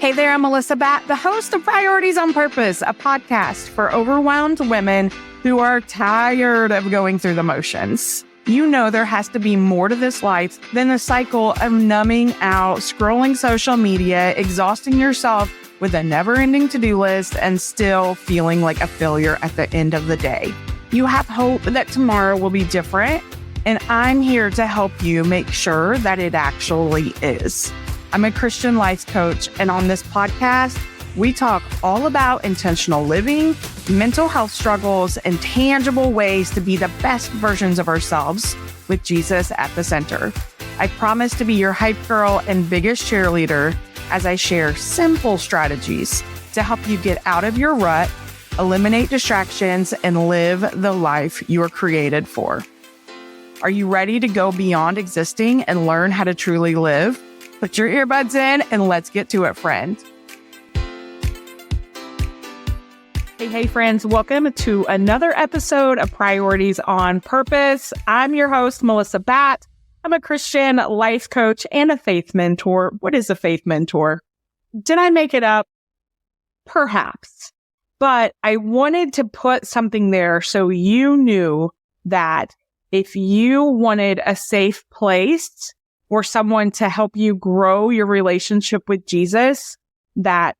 Hey there, I'm Melissa Batt, the host of Priorities on Purpose, a podcast for overwhelmed women who are tired of going through the motions. You know there has to be more to this life than the cycle of numbing out, scrolling social media, exhausting yourself with a never-ending to-do list, and still feeling like a failure at the end of the day. You have hope that tomorrow will be different, and I'm here to help you make sure that it actually is. I'm a Christian life coach, and on this podcast, we talk all about intentional living, mental health struggles, and tangible ways to be the best versions of ourselves with Jesus at the center. I promise to be your hype girl and biggest cheerleader as I share simple strategies to help you get out of your rut, eliminate distractions, and live the life you were created for. Are you ready to go beyond existing and learn how to truly live? Put your earbuds in and let's get to it, friend. Hey, friends. Welcome to another episode of Priorities on Purpose. I'm your host, Melissa Batt. I'm a Christian life coach and a faith mentor. What is a faith mentor? Did I make it up? Perhaps. But I wanted to put something there so you knew that if you wanted a safe place or someone to help you grow your relationship with Jesus, that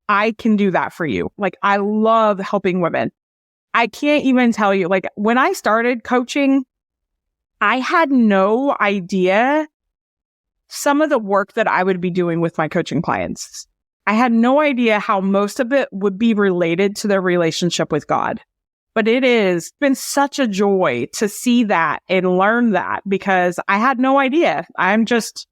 I can do that for you. Like, I love helping women. I can't even tell you, like, when I started coaching, I had no idea some of the work that I would be doing with my coaching clients. I had no idea how most of it would be related to their relationship with God. But it has been such a joy to see that and learn that because I had no idea. I'm just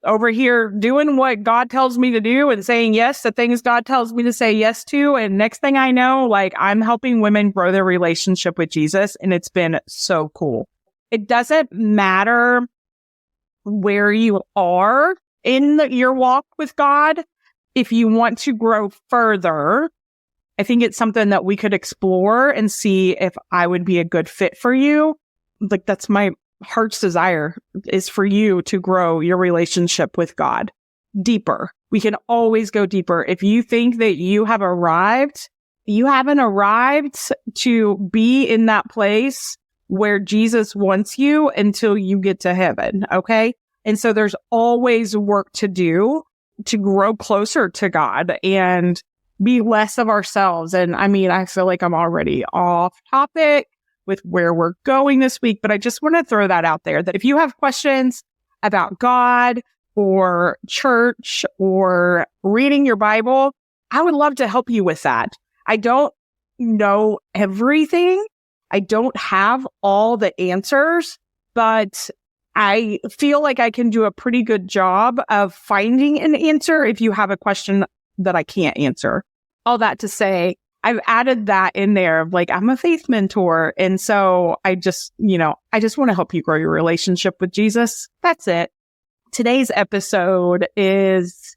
over here doing what God tells me to do and saying yes to things God tells me to say yes to. And next thing I know, like, I'm helping women grow their relationship with Jesus. And it's been so cool. It doesn't matter where you are in your walk with God. If you want to grow further, I think it's something that we could explore and see if I would be a good fit for you. Like, that's my heart's desire, is for you to grow your relationship with God deeper. We can always go deeper. If you think that you have arrived, you haven't arrived to be in that place where Jesus wants you until you get to heaven. Okay. And so there's always work to do to grow closer to God and be less of ourselves. And I mean, I feel like I'm already off topic with where we're going this week, but I just want to throw that out there, that if you have questions about God or church or reading your Bible, I would love to help you with that. I don't know everything. I don't have all the answers, but I feel like I can do a pretty good job of finding an answer if you have a question that I can't answer. All that to say, I've added that in there of like, I'm a faith mentor. And so I just want to help you grow your relationship with Jesus. That's it. Today's episode is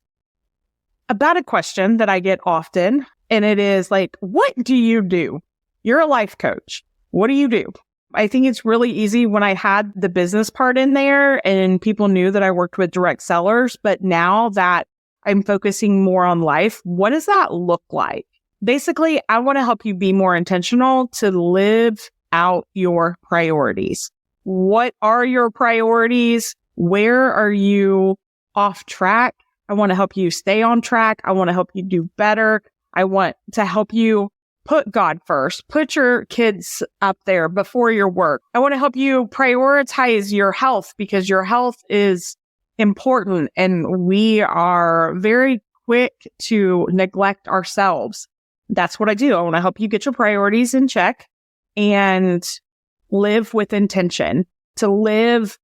about a question that I get often. And it is like, what do you do? You're a life coach. What do you do? I think it's really easy when I had the business part in there and people knew that I worked with direct sellers. But now that I'm focusing more on life, what does that look like? Basically, I want to help you be more intentional to live out your priorities. What are your priorities? Where are you off track? I want to help you stay on track. I want to help you do better. I want to help you put God first. Put your kids up there before your work. I want to help you prioritize your health because your health is important and we are very quick to neglect ourselves. That's what I do. I want to help you get your priorities in check and live with intention, to live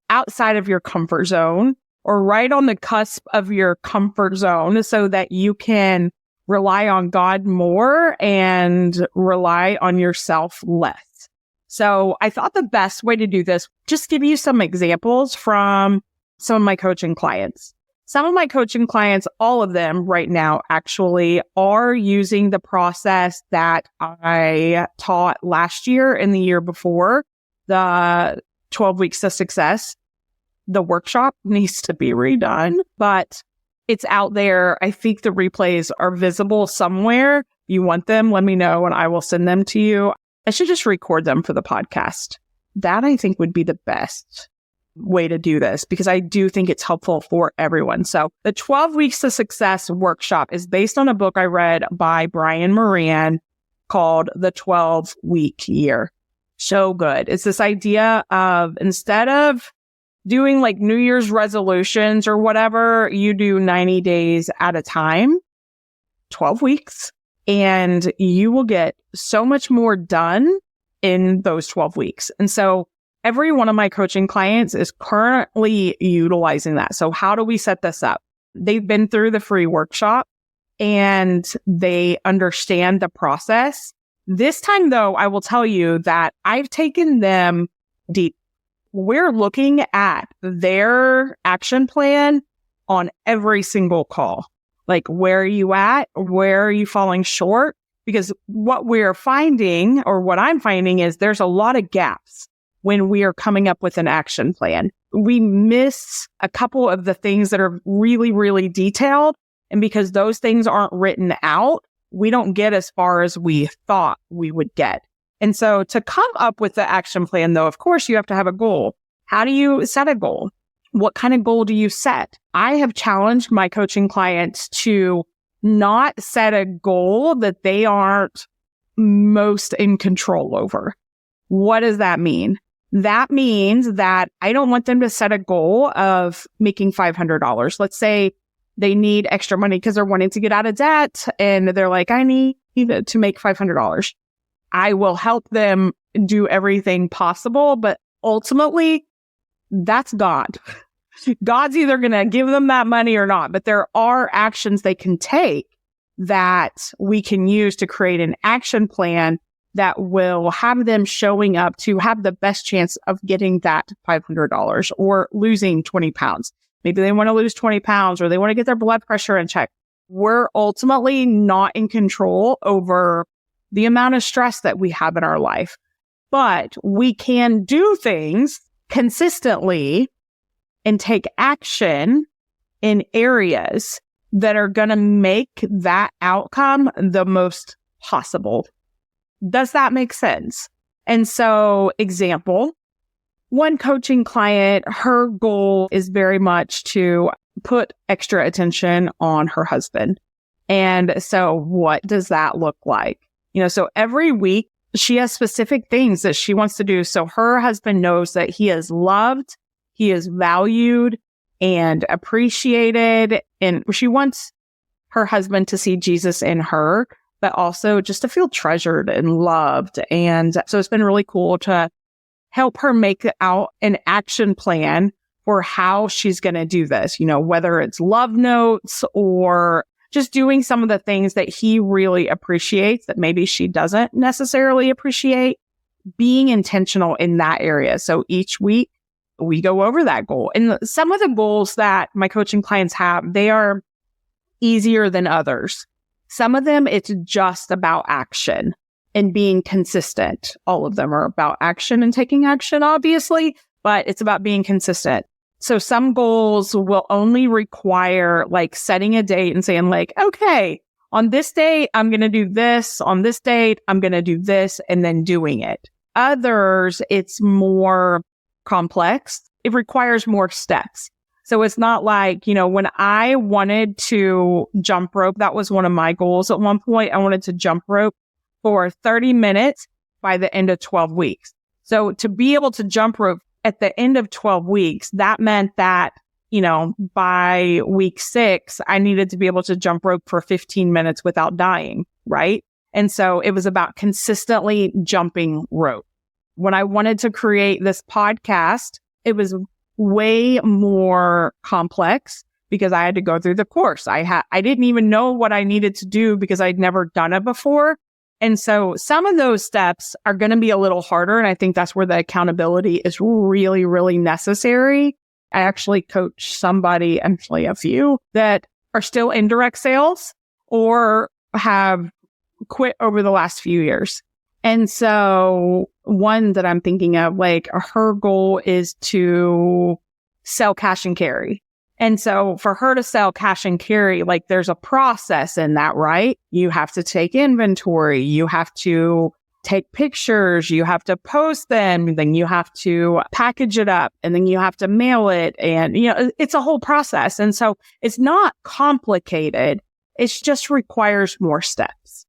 outside of your comfort zone or right on the cusp of your comfort zone so that you can rely on God more and rely on yourself less. So I thought the best way to do this, just give you some examples from some of my coaching clients. Some of my coaching clients, all of them right now actually are using the process that I taught last year and the year before, the 12 Weeks to Success. The workshop needs to be redone, but It's out there. I think the replays are visible somewhere. You want them, let me know and I will send them to you. I should just record them for the podcast. That I think would be the best way to do this because I do think it's helpful for everyone. So the 12 Weeks to Success workshop is based on a book I read by Brian Moran called The 12-Week Year. So good. It's this idea of instead of doing like New Year's resolutions or whatever, you do 90 days at a time, 12 weeks, and you will get so much more done in those 12 weeks. And so every one of my coaching clients is currently utilizing that. So how do we set this up? They've been through the free workshop and they understand the process. This time, though, I will tell you that I've taken them deep. We're looking at their action plan on every single call. Like, where are you at? Where are you falling short? Because what we're finding, or what I'm finding, is there's a lot of gaps when we are coming up with an action plan. We miss a couple of the things that are really, really detailed. And because those things aren't written out, we don't get as far as we thought we would get. And so to come up with the action plan, though, of course, you have to have a goal. How do you set a goal? What kind of goal do you set? I have challenged my coaching clients to not set a goal that they aren't most in control over. What does that mean? That means that I don't want them to set a goal of making $500. Let's say they need extra money because they're wanting to get out of debt and they're like, I need to make $500. I will help them do everything possible, but ultimately, that's God. God's either going to give them that money or not, but there are actions they can take that we can use to create an action plan that will have them showing up to have the best chance of getting that $500 or losing 20 pounds. Maybe they want to lose 20 pounds or they want to get their blood pressure in check. We're ultimately not in control over the amount of stress that we have in our life, but we can do things consistently and take action in areas that are going to make that outcome the most possible. Does that make sense? And so, example, one coaching client, her goal is very much to put extra attention on her husband. And so what does that look like? So every week she has specific things that she wants to do. So her husband knows that he is loved, he is valued and appreciated. And she wants her husband to see Jesus in her, but also just to feel treasured and loved. And so it's been really cool to help her make out an action plan for how she's going to do this, whether it's love notes or just doing some of the things that he really appreciates that maybe she doesn't necessarily appreciate, being intentional in that area. So each week we go over that goal. And some of the goals that my coaching clients have, they are easier than others. Some of them, it's just about action and being consistent. All of them are about action and taking action, obviously, but it's about being consistent. So some goals will only require like setting a date and saying like, okay, on this date, I'm going to do this. On this date, I'm going to do this, and then doing it. Others, it's more complex. It requires more steps. So it's not like, when I wanted to jump rope, that was one of my goals at one point. I wanted to jump rope for 30 minutes by the end of 12 weeks. So to be able to jump rope at the end of 12 weeks, that meant that, by week 6, I needed to be able to jump rope for 15 minutes without dying, right? And so it was about consistently jumping rope. When I wanted to create this podcast, it was way more complex because I had to go through the course. I didn't even know what I needed to do because I'd never done it before. And so some of those steps are going to be a little harder. And I think that's where the accountability is really, really necessary. I actually coach a few that are still in direct sales or have quit over the last few years. And so one that I'm thinking of, like her goal is to sell cash and carry. And so for her to sell cash and carry, like there's a process in that, right? You have to take inventory. You have to take pictures. You have to post them. Then you have to package it up and then you have to mail it. And, it's a whole process. And so it's not complicated. It just requires more steps.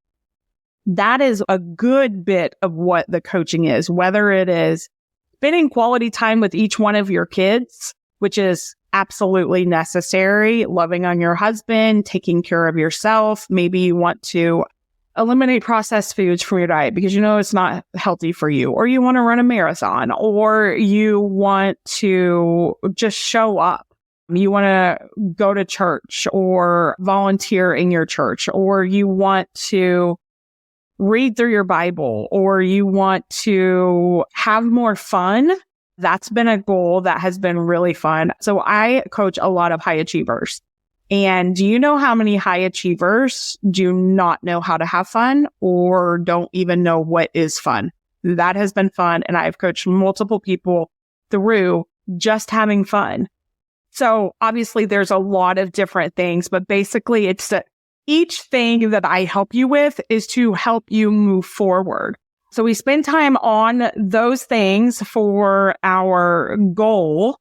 That is a good bit of what the coaching is, whether it is spending quality time with each one of your kids, which is absolutely necessary, loving on your husband, taking care of yourself. Maybe you want to eliminate processed foods from your diet because it's not healthy for you, or you want to run a marathon, or you want to just show up. You want to go to church or volunteer in your church, or you want to read through your Bible, or you want to have more fun. That's been a goal that has been really fun. So I coach a lot of high achievers. And do you know how many high achievers do not know how to have fun or don't even know what is fun? That has been fun. And I've coached multiple people through just having fun. So obviously there's a lot of different things, but basically it's that each thing that I help you with is to help you move forward. So we spend time on those things for our goal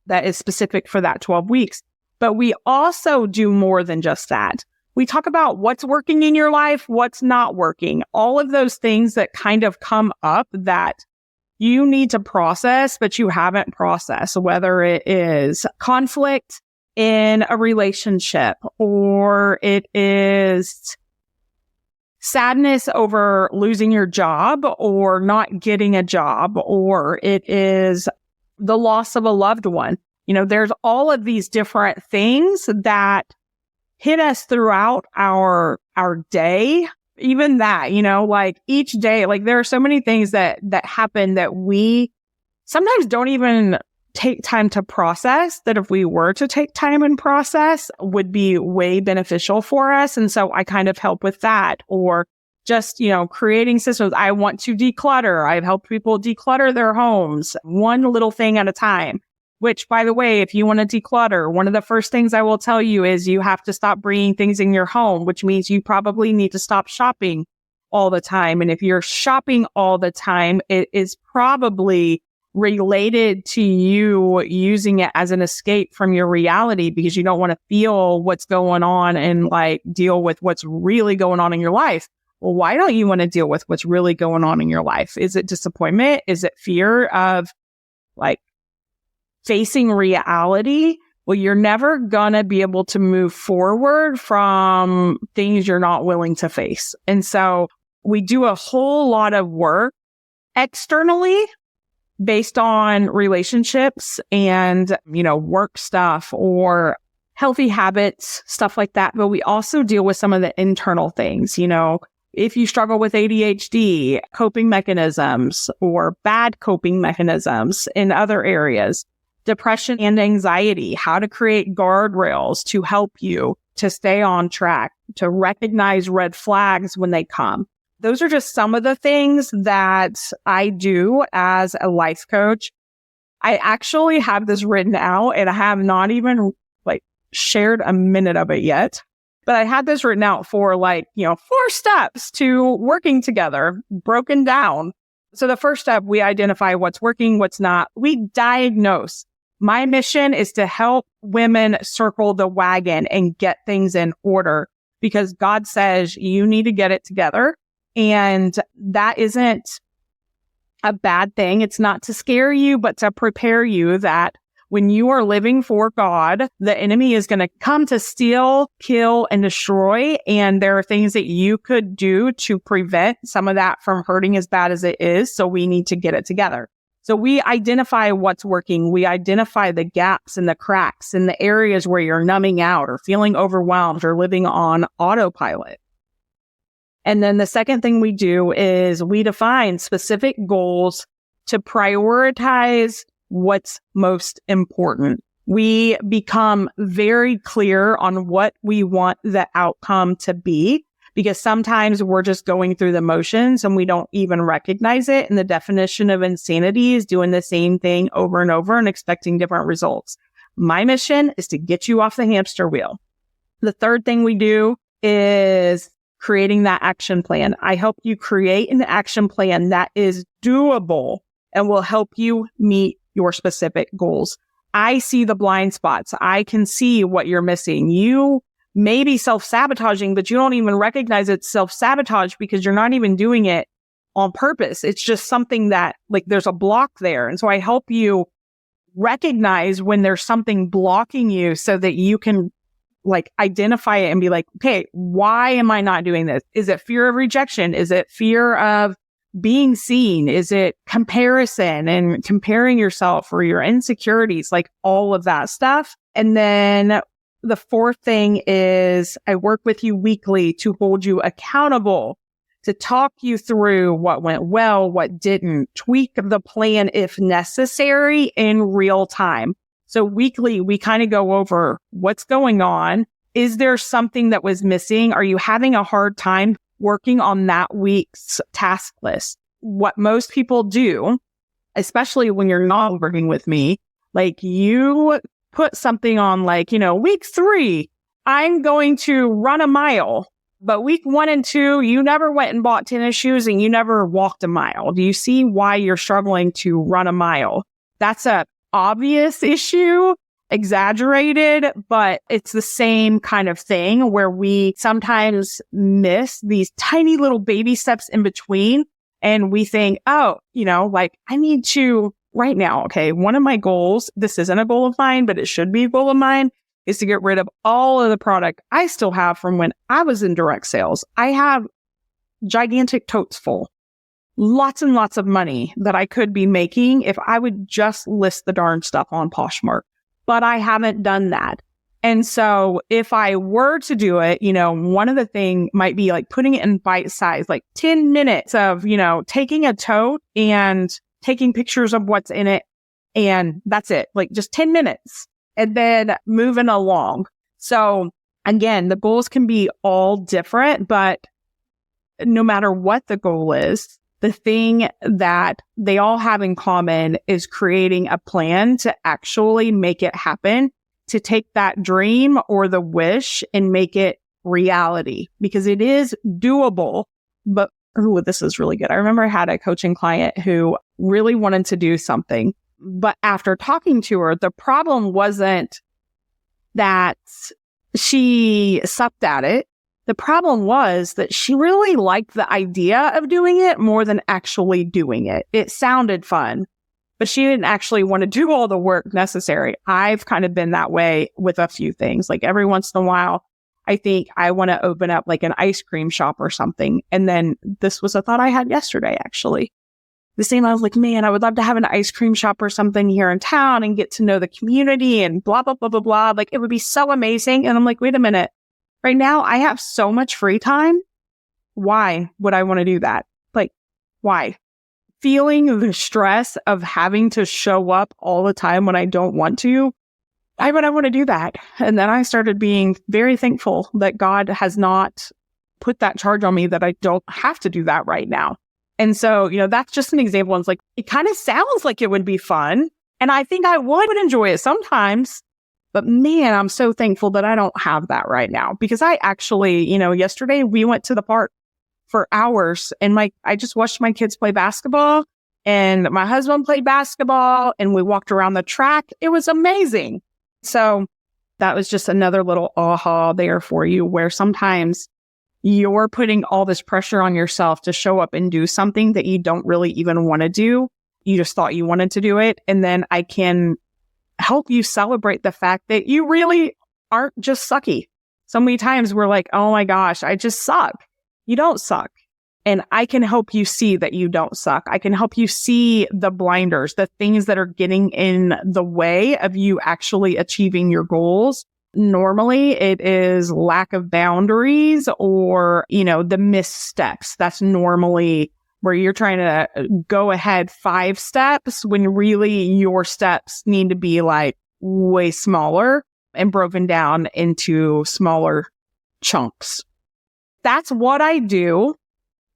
that is specific for that 12 weeks. But we also do more than just that. We talk about what's working in your life, what's not working, all of those things that kind of come up that you need to process, but you haven't processed, whether it is conflict in a relationship, or it is sadness over losing your job or not getting a job, or it is the loss of a loved one. There's all of these different things that hit us throughout our day. Even that, like each day, like there are so many things that happen that we sometimes don't even take time to process, that if we were to take time and process would be way beneficial for us. And so I kind of help with that, or just, creating systems. I want to declutter. I've helped people declutter their homes one little thing at a time, which, by the way, if you want to declutter, one of the first things I will tell you is you have to stop bringing things in your home, which means you probably need to stop shopping all the time. And if you're shopping all the time, it is probably related to you using it as an escape from your reality because you don't want to feel what's going on and like deal with what's really going on in your life. Well, why don't you want to deal with what's really going on in your life? Is it disappointment? Is it fear of like facing reality? Well, you're never gonna be able to move forward from things you're not willing to face. And so we do a whole lot of work externally based on relationships and, work stuff or healthy habits, stuff like that. But we also deal with some of the internal things, if you struggle with ADHD, coping mechanisms or bad coping mechanisms in other areas, depression and anxiety, how to create guardrails to help you to stay on track, to recognize red flags when they come. Those are just some of the things that I do as a life coach. I actually have this written out and I have not even shared a minute of it yet, but I had this written out for 4 steps to working together, broken down. So the first step, we identify what's working, what's not. We diagnose. My mission is to help women circle the wagon and get things in order because God says you need to get it together. And that isn't a bad thing. It's not to scare you, but to prepare you that when you are living for God, the enemy is going to come to steal, kill, and destroy. And there are things that you could do to prevent some of that from hurting as bad as it is. So we need to get it together. So we identify what's working. We identify the gaps and the cracks and the areas where you're numbing out or feeling overwhelmed or living on autopilot. And then the second thing we do is we define specific goals to prioritize what's most important. We become very clear on what we want the outcome to be because sometimes we're just going through the motions and we don't even recognize it. And the definition of insanity is doing the same thing over and over and expecting different results. My mission is to get you off the hamster wheel. The third thing we do is creating that action plan. I help you create an action plan that is doable and will help you meet your specific goals. I see the blind spots. I can see what you're missing. You may be self-sabotaging, but you don't even recognize it's self-sabotage because you're not even doing it on purpose. It's just something that like there's a block there. And so I help you recognize when there's something blocking you so that you can like identify it and be like, okay, why am I not doing this? Is it fear of rejection? Is it fear of being seen? Is it comparison and comparing yourself or your insecurities, like all of that stuff? And then the fourth thing is I work with you weekly to hold you accountable, to talk you through what went well, what didn't, tweak the plan if necessary in real time. So weekly, we kind of go over what's going on. Is there something that was missing? Are you having a hard time working on that week's task list? What most people do, especially when you're not working with me, like you put something on like, week 3, I'm going to run a mile. But week 1 and 2, you never went and bought tennis shoes and you never walked a mile. Do you see why you're struggling to run a mile? That's a obvious issue, exaggerated, but it's the same kind of thing where we sometimes miss these tiny little baby steps in between. And we think, I need to right now. Okay. One of my goals, this isn't a goal of mine, but it should be a goal of mine, is to get rid of all of the product I still have from when I was in direct sales. I have gigantic totes full. Lots and lots of money that I could be making if I would just list the darn stuff on Poshmark. But I haven't done that. And so if I were to do it, one of the things might be like putting it in bite size, like 10 minutes of, taking a tote and taking pictures of what's in it. And that's it, like just 10 minutes and then moving along. So again, the goals can be all different, but no matter what the goal is, the thing that they all have in common is creating a plan to actually make it happen, to take that dream or the wish and make it reality, because it is doable. But this is really good. I remember I had a coaching client who really wanted to do something, but after talking to her, the problem wasn't that she sucked at it. The problem was that she really liked the idea of doing it more than actually doing it. It sounded fun, but she didn't actually want to do all the work necessary. I've kind of been that way with a few things. Like every once in a while, I think I want to open up like an ice cream shop or something. And then this was a thought I had yesterday, actually. The same, I was like, man, I would love to have an ice cream shop or something here in town and get to know the community and blah, blah, blah, blah, blah. Like it would be so amazing. And I'm like, wait a minute. Right now, I have so much free time. Why would I want to do that? Like, why? Feeling the stress of having to show up all the time when I don't want to. Why would I want to do that? And then I started being very thankful that God has not put that charge on me, that I don't have to do that right now. And so, that's just an example. It's like, it kind of sounds like it would be fun. And I think I would enjoy it sometimes. But man, I'm so thankful that I don't have that right now, because I actually, yesterday we went to the park for hours and I just watched my kids play basketball and my husband played basketball and we walked around the track. It was amazing. So that was just another little aha there for you, where sometimes you're putting all this pressure on yourself to show up and do something that you don't really even want to do. You just thought you wanted to do it. And then I can help you celebrate the fact that you really aren't just sucky. So many times we're like, oh my gosh, I just suck. You don't suck. And I can help you see that you don't suck. I can help you see the blinders, the things that are getting in the way of you actually achieving your goals. Normally it is lack of boundaries or, the missteps. That's normally where you're trying to go ahead 5 steps when really your steps need to be like way smaller and broken down into smaller chunks. That's what I do.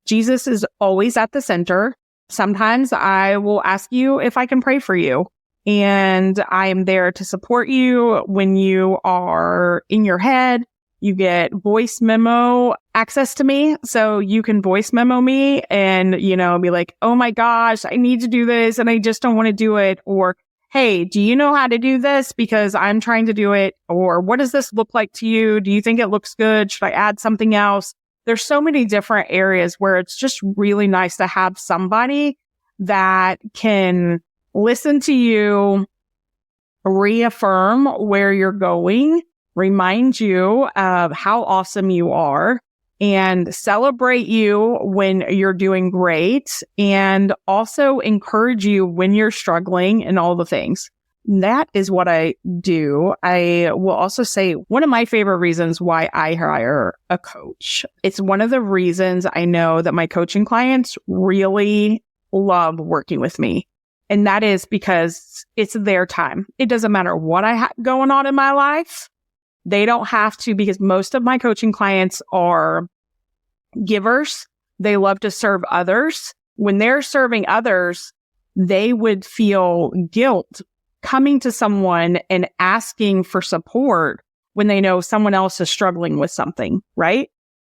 Jesus is always at the center. Sometimes I will ask you if I can pray for you. and I am there to support you when you are in your head. You get voice memo access to me. So you can voice memo me and, be like, oh my gosh, I need to do this and I just don't want to do it. Or, hey, do you know how to do this? Because I'm trying to do it. Or what does this look like to you? Do you think it looks good? Should I add something else? There's so many different areas where it's just really nice to have somebody that can listen to you, reaffirm where you're going, remind you of how awesome you are, and celebrate you when you're doing great, and also encourage you when you're struggling and all the things. That is what I do. I will also say one of my favorite reasons why I hire a coach. It's one of the reasons I know that my coaching clients really love working with me. And that is because it's their time. It doesn't matter what I have going on in my life. They don't have to, because most of my coaching clients are givers. They love to serve others. When they're serving others, they would feel guilt coming to someone and asking for support when they know someone else is struggling with something, right?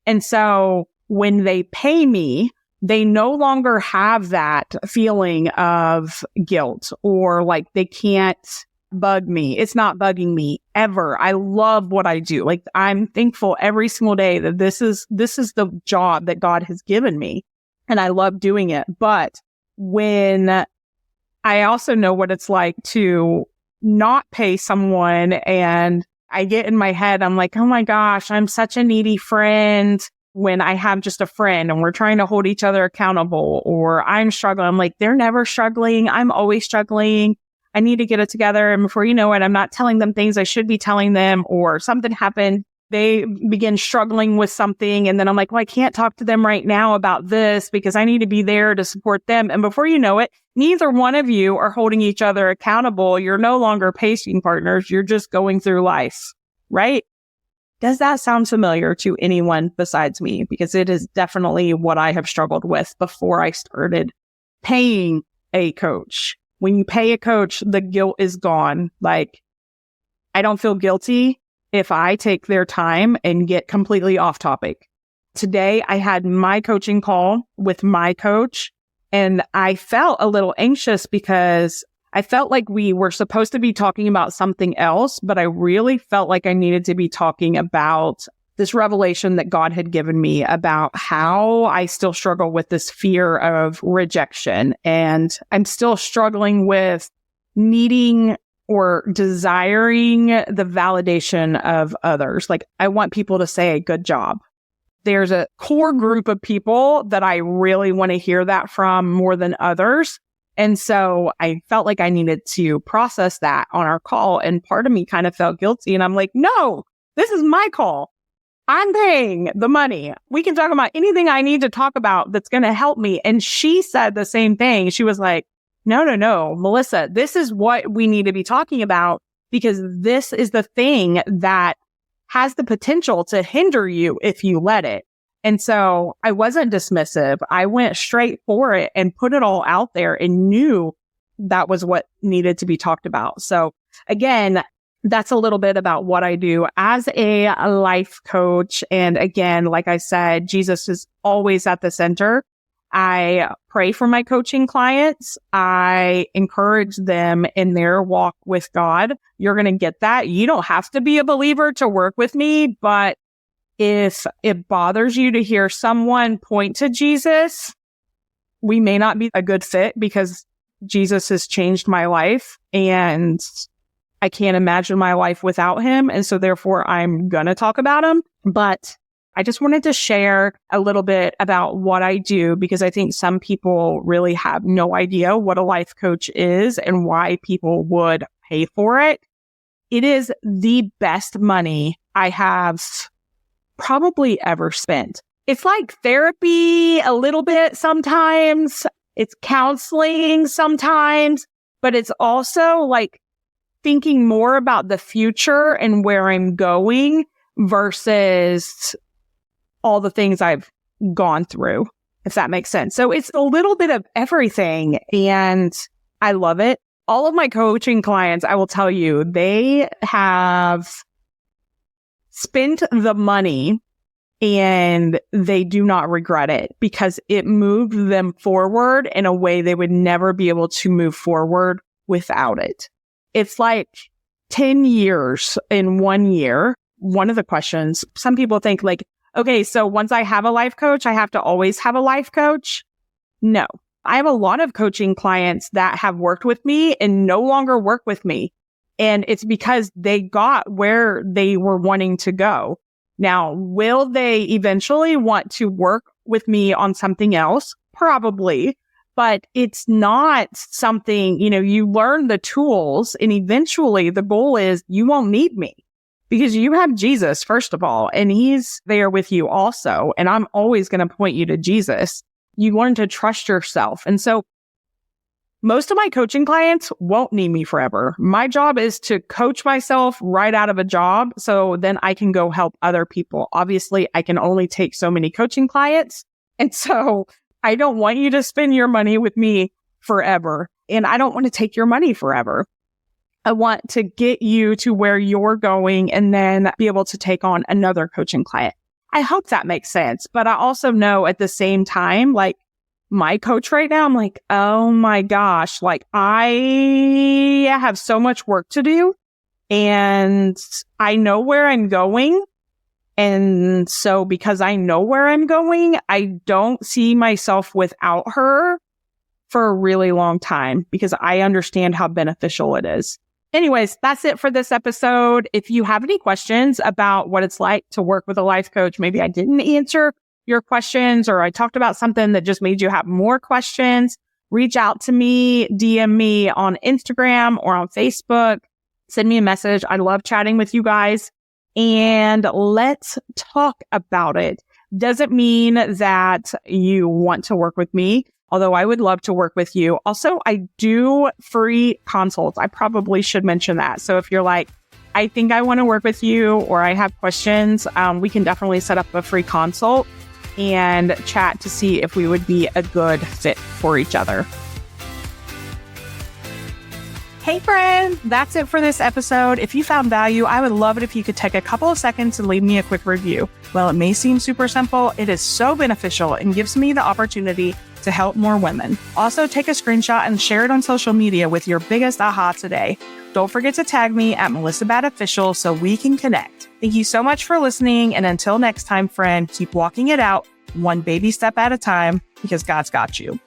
And so when they pay me, they no longer have that feeling of guilt or like they can't bug me. It's not bugging me ever. I love what I do. Like, I'm thankful every single day that this is the job that God has given me, and I love doing it. But when I also know what it's like to not pay someone, and I get in my head, I'm like, oh my gosh, I'm such a needy friend. When I have just a friend and we're trying to hold each other accountable, or I'm struggling, I'm like, they're never struggling. I'm always struggling. I need to get it together. And before you know it, I'm not telling them things I should be telling them, or something happened. They begin struggling with something. And then I'm like, well, I can't talk to them right now about this because I need to be there to support them. And before you know it, neither one of you are holding each other accountable. You're no longer pacing partners. You're just going through life, right? Does that sound familiar to anyone besides me? Because it is definitely what I have struggled with before I started paying a coach. When you pay a coach, the guilt is gone. Like, I don't feel guilty if I take their time and get completely off topic. Today, I had my coaching call with my coach, and I felt a little anxious because I felt like we were supposed to be talking about something else, but I really felt like I needed to be talking about this revelation that God had given me about how I still struggle with this fear of rejection. And I'm still struggling with needing or desiring the validation of others. Like, I want people to say, good job. There's a core group of people that I really want to hear that from more than others. And so I felt like I needed to process that on our call. And part of me kind of felt guilty. And I'm like, no, this is my call. I'm paying the money. We can talk about anything I need to talk about that's going to help me. And she said the same thing. She was like, no, Melissa, this is what we need to be talking about, because this is the thing that has the potential to hinder you if you let it. And so I wasn't dismissive. I went straight for it and put it all out there and knew that was what needed to be talked about. So again, that's a little bit about what I do as a life coach. And again, like I said, Jesus is always at the center. I pray for my coaching clients. I encourage them in their walk with God. You're going to get that. You don't have to be a believer to work with me, but if it bothers you to hear someone point to Jesus, we may not be a good fit, because Jesus has changed my life and I can't imagine my life without him. And so therefore I'm going to talk about him. But I just wanted to share a little bit about what I do, because I think some people really have no idea what a life coach is and why people would pay for it. It is the best money I have probably ever spent. It's like therapy a little bit sometimes. It's counseling sometimes, but it's also like thinking more about the future and where I'm going versus all the things I've gone through, if that makes sense. So it's a little bit of everything, and I love it. all of my coaching clients, I will tell you, they have spent the money and they do not regret it because it moved them forward in a way they would never be able to move forward without it. It's like 10 years in 1 year. One of the questions, some people think like, okay, so once I have a life coach, I have to always have a life coach. No, I have a lot of coaching clients that have worked with me and no longer work with me. And it's because they got where they were wanting to go. Now, will they eventually want to work with me on something else? Probably, but it's not something, you learn the tools and eventually the goal is you won't need me because you have Jesus, first of all, and he's there with you also. And I'm always going to point you to Jesus. You learn to trust yourself. And so most of my coaching clients won't need me forever. My job is to coach myself right out of a job so then I can go help other people. Obviously, I can only take so many coaching clients. And so I don't want you to spend your money with me forever. And I don't want to take your money forever. I want to get you to where you're going and then be able to take on another coaching client. I hope that makes sense. But I also know at the same time, like, my coach right now, I'm like, oh my gosh, like I have so much work to do and I know where I'm going. And so because I know where I'm going, I don't see myself without her for a really long time because I understand how beneficial it is. Anyways, that's it for this episode. If you have any questions about what it's like to work with a life coach, maybe I didn't answer your questions or I talked about something that just made you have more questions, reach out to me, DM me on Instagram or on Facebook, send me a message. I love chatting with you guys and let's talk about it. Doesn't mean that you want to work with me, although I would love to work with you. Also, I do free consults. I probably should mention that. So if you're like, I think I want to work with you or I have questions, we can definitely set up a free consult and chat to see if we would be a good fit for each other. Hey friend, that's it for this episode. If you found value, I would love it if you could take a couple of seconds and leave me a quick review. While it may seem super simple, it is so beneficial and gives me the opportunity to help more women. Also, take a screenshot and share it on social media with your biggest aha today. Don't forget to tag me at Melissa Batt Official so we can connect. Thank you so much for listening. And until next time, friend, keep walking it out one baby step at a time because God's got you.